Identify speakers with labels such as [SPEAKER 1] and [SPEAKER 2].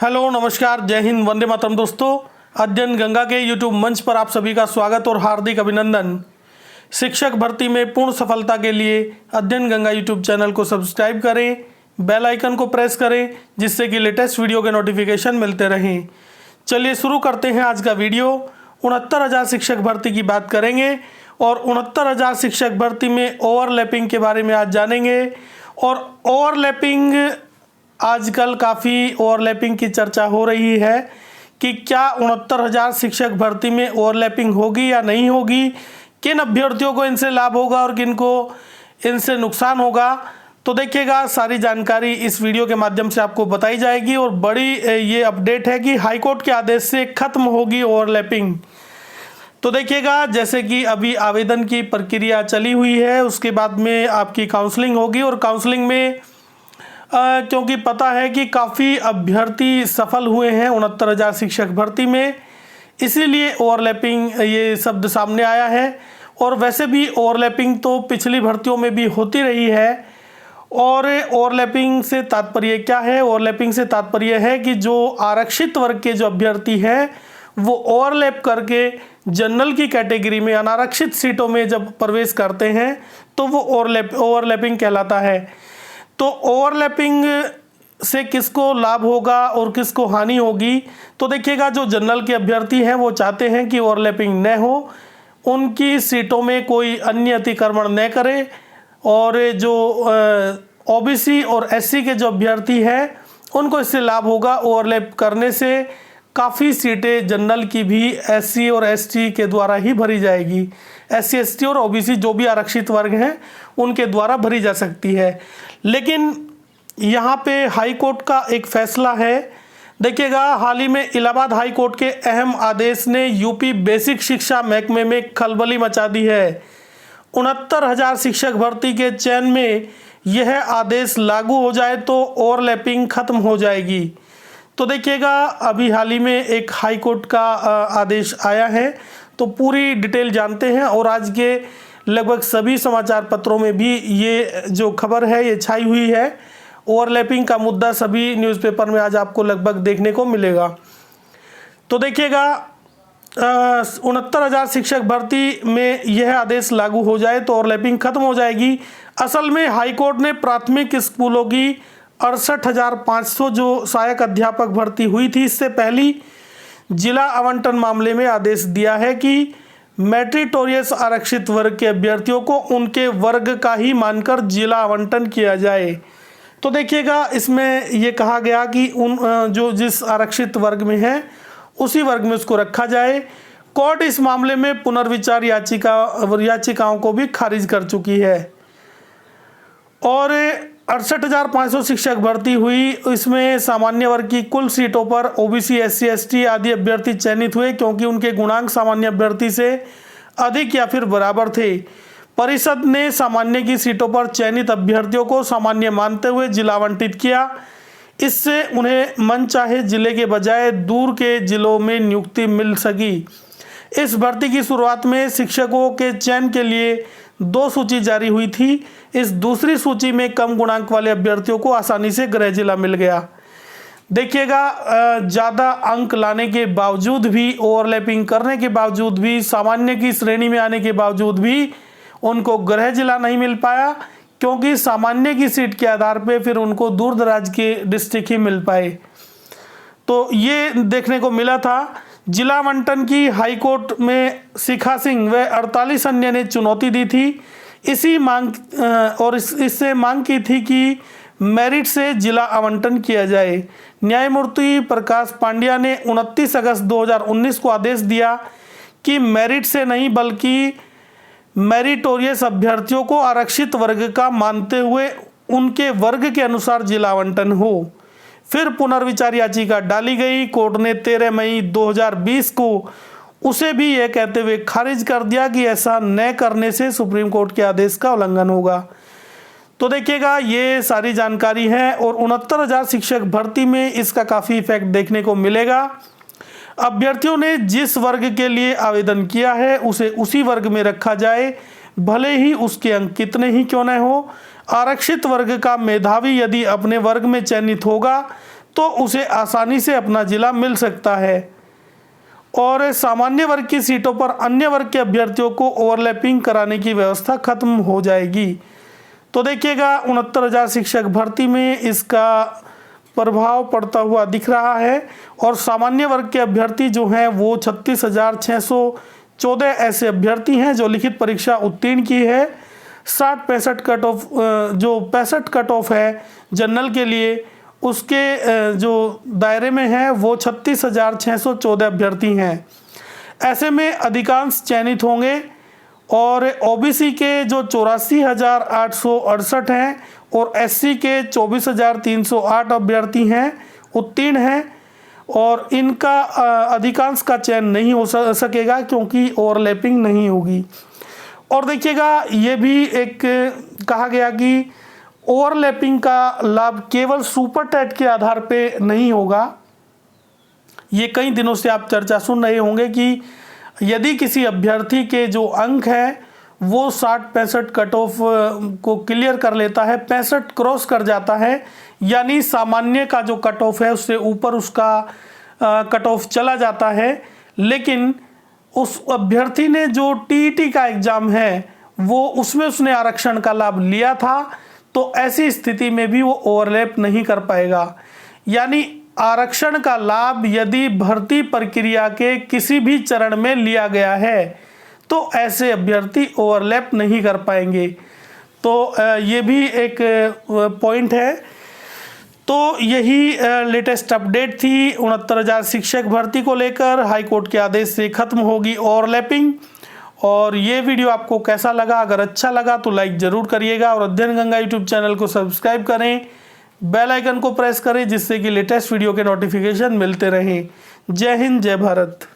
[SPEAKER 1] Hello नमस्कार, जय हिंद, वंदे मातरम। दोस्तों, अध्ययन गंगा के यूट्यूब मंच पर आप सभी का स्वागत और हार्दिक अभिनंदन। शिक्षक भर्ती में पूर्ण सफलता के लिए अध्ययन गंगा यूट्यूब चैनल को सब्सक्राइब करें, बेल आइकन को प्रेस करें, जिससे कि लेटेस्ट वीडियो के नोटिफिकेशन मिलते रहें। चलिए शुरू करते हैं आज का वीडियो। 69,000 शिक्षक भर्ती की बात करेंगे और 69,000 शिक्षक भर्ती में ओवरलैपिंग के बारे में आज जानेंगे। और ओवरलैपिंग, आजकल काफ़ी ओवरलैपिंग की चर्चा हो रही है कि क्या 69,000 शिक्षक भर्ती में ओवरलैपिंग होगी या नहीं होगी, किन अभ्यर्थियों को इनसे लाभ होगा और किन को इनसे नुकसान होगा। तो देखिएगा, सारी जानकारी इस वीडियो के माध्यम से आपको बताई जाएगी। और बड़ी ये अपडेट है कि हाईकोर्ट के आदेश से खत्म होगी ओवरलैपिंग। तो देखिएगा, जैसे कि अभी आवेदन की प्रक्रिया चली हुई है, उसके बाद में आपकी काउंसलिंग होगी और काउंसलिंग में क्योंकि पता है कि काफ़ी अभ्यर्थी सफल हुए हैं 69,000 शिक्षक भर्ती में, इसीलिए ओवरलैपिंग ये शब्द सामने आया है। और वैसे भी ओवरलैपिंग तो पिछली भर्तियों में भी होती रही है। और ओवरलैपिंग से तात्पर्य क्या है? ओवरलैपिंग से तात्पर्य है कि जो आरक्षित वर्ग के जो अभ्यर्थी हैं वो ओवरलैप करके जनरल की कैटेगरी में अनारक्षित सीटों में जब प्रवेश करते हैं तो वो ओवरलैपिंग कहलाता है। तो ओवरलैपिंग से किसको लाभ होगा और किसको हानि होगी? तो देखिएगा, जो जनरल के अभ्यर्थी हैं वो चाहते हैं कि ओवरलैपिंग न हो, उनकी सीटों में कोई अन्य अतिक्रमण न करे। और जो ओबीसी और एससी के जो अभ्यर्थी हैं उनको इससे लाभ होगा। ओवरलैप करने से काफ़ी सीटें जनरल की भी एससी और एसटी के द्वारा ही भरी जाएगी। एससी एसटी और ओबीसी जो भी आरक्षित वर्ग हैं उनके द्वारा भरी जा सकती है। लेकिन यहाँ पे हाई कोर्ट का एक फैसला है। देखिएगा, हाल ही में इलाहाबाद हाई कोर्ट के अहम आदेश ने यूपी बेसिक शिक्षा महकमे में खलबली मचा दी है। 69,000 शिक्षक भर्ती के चयन में यह आदेश लागू हो जाए तो ओवरलैपिंग खत्म हो जाएगी। तो देखिएगा, अभी हाल ही में एक हाई कोर्ट का आदेश आया है, तो पूरी डिटेल जानते हैं। और आज के लगभग सभी समाचार पत्रों में भी ये जो खबर है ये छाई हुई है। ओवरलैपिंग का मुद्दा सभी न्यूज़पेपर में आज आपको लगभग देखने को मिलेगा। तो देखिएगा, 69,000 शिक्षक भर्ती में यह आदेश लागू हो जाए तो ओवरलैपिंग खत्म हो जाएगी। असल में हाईकोर्ट ने प्राथमिक स्कूलों की 68,500 जो सहायक अध्यापक भर्ती हुई थी, इससे पहली जिला आवंटन मामले में आदेश दिया है कि मेरिटोरियस आरक्षित वर्ग के अभ्यर्थियों को उनके वर्ग का ही मानकर जिला आवंटन किया जाए। तो देखिएगा, इसमें ये कहा गया कि जो जिस आरक्षित वर्ग में है उसी वर्ग में उसको रखा जाए। कोर्ट इस मामले में पुनर्विचार याचिकाओं को भी खारिज कर चुकी है। और 68,500 शिक्षक भर्ती हुई, इसमें सामान्य वर्ग की कुल सीटों पर ओबीसी, एससी, एसटी आदि अभ्यर्थी चयनित हुए क्योंकि उनके गुणांक सामान्य अभ्यर्थी से अधिक या फिर बराबर थे। परिषद ने सामान्य की सीटों पर चयनित अभ्यर्थियों को सामान्य मानते हुए जिला आवंटित किया। इससे उन्हें मनचाहे जिले के बजाय दूर के जिलों में नियुक्ति मिल सकी। इस भर्ती की शुरुआत में शिक्षकों के चयन के लिए 2 सूची जारी हुई थी। इस दूसरी सूची में कम गुणांक वाले अभ्यर्थियों को आसानी से गृह जिला मिल गया। देखिएगा, ज़्यादा अंक लाने के बावजूद भी, ओवरलैपिंग करने के बावजूद भी, सामान्य की श्रेणी में आने के बावजूद भी उनको गृह जिला नहीं मिल पाया, क्योंकि सामान्य की सीट के आधार पे फिर उनको दूर दराज के डिस्ट्रिक्ट ही मिल पाए। तो ये देखने को मिला था। जिला आवंटन की हाईकोर्ट में शिखा सिंह व 48 अन्य ने चुनौती दी थी। इसी मांग और इससे मांग की थी कि मेरिट से जिला आवंटन किया जाए। न्यायमूर्ति प्रकाश पांड्या ने 29 अगस्त 2019 को आदेश दिया कि मेरिट से नहीं बल्कि मेरिटोरियस अभ्यर्थियों को आरक्षित वर्ग का मानते हुए उनके वर्ग के अनुसार जिला आवंटन हो। फिर पुनर्विचार याचिका डाली गई। कोर्ट ने 13 मई 2020 को उसे भी यह कहते हुए खारिज कर दिया कि ऐसा न करने से सुप्रीम कोर्ट के आदेश का उल्लंघन होगा। तो देखिएगा, ये सारी जानकारी है। और 69,000 शिक्षक भर्ती में इसका काफ़ी इफेक्ट देखने को मिलेगा। अभ्यर्थियों ने जिस वर्ग के लिए आवेदन किया है उसे उसी वर्ग में रखा जाए, भले ही उसके अंक कितने ही क्यों न हो। आरक्षित वर्ग का मेधावी यदि अपने वर्ग में चयनित होगा तो उसे आसानी से अपना जिला मिल सकता है। और सामान्य वर्ग की सीटों पर अन्य वर्ग के अभ्यर्थियों को ओवरलैपिंग कराने की व्यवस्था खत्म हो जाएगी। तो देखिएगा 69,000 शिक्षक भर्ती में इसका प्रभाव पड़ता हुआ दिख रहा है। और सामान्य वर्ग के अभ्यर्थी जो हैं वो 36,614 ऐसे अभ्यर्थी हैं जो लिखित परीक्षा उत्तीर्ण की है। 60-65 कट ऑफ जो 65 कट ऑफ है जनरल के लिए, उसके जो दायरे में है वो 36,614 अभ्यर्थी हैं। ऐसे में अधिकांश चयनित होंगे। और ओबीसी के जो 84,868 हैं और एससी के 24,308 अभ्यर्थी हैं उत्तीर्ण हैं, और इनका अधिकांश का चयन नहीं हो सकेगा क्योंकि ओवरलैपिंग नहीं होगी। और देखिएगा ये भी एक कहा गया कि ओवरलैपिंग का लाभ केवल सुपर टेट के आधार पे नहीं होगा। ये कई दिनों से आप चर्चा सुन रहे होंगे कि यदि किसी अभ्यर्थी के जो अंक हैं वो 60-65 कट ऑफ को क्लियर कर लेता है, 65 क्रॉस कर जाता है, यानी सामान्य का जो कट ऑफ है उससे ऊपर उसका कट ऑफ चला जाता है, लेकिन उस अभ्यर्थी ने जो टीईटी का एग्ज़ाम है वो उसमें उसने आरक्षण का लाभ लिया था, तो ऐसी स्थिति में भी वो ओवरलैप नहीं कर पाएगा। यानी आरक्षण का लाभ यदि भर्ती प्रक्रिया के किसी भी चरण में लिया गया है तो ऐसे अभ्यर्थी ओवरलैप नहीं कर पाएंगे। तो ये भी एक पॉइंट है। तो यही लेटेस्ट अपडेट थी 69,000 शिक्षक भर्ती को लेकर। हाईकोर्ट के आदेश से खत्म होगी ओवरलैपिंग। और ये वीडियो आपको कैसा लगा? अगर अच्छा लगा तो लाइक ज़रूर करिएगा और अध्ययन गंगा यूट्यूब चैनल को सब्सक्राइब करें, बेल आइकन को प्रेस करें जिससे कि लेटेस्ट वीडियो के नोटिफिकेशन मिलते रहें। जय हिंद, जय भारत।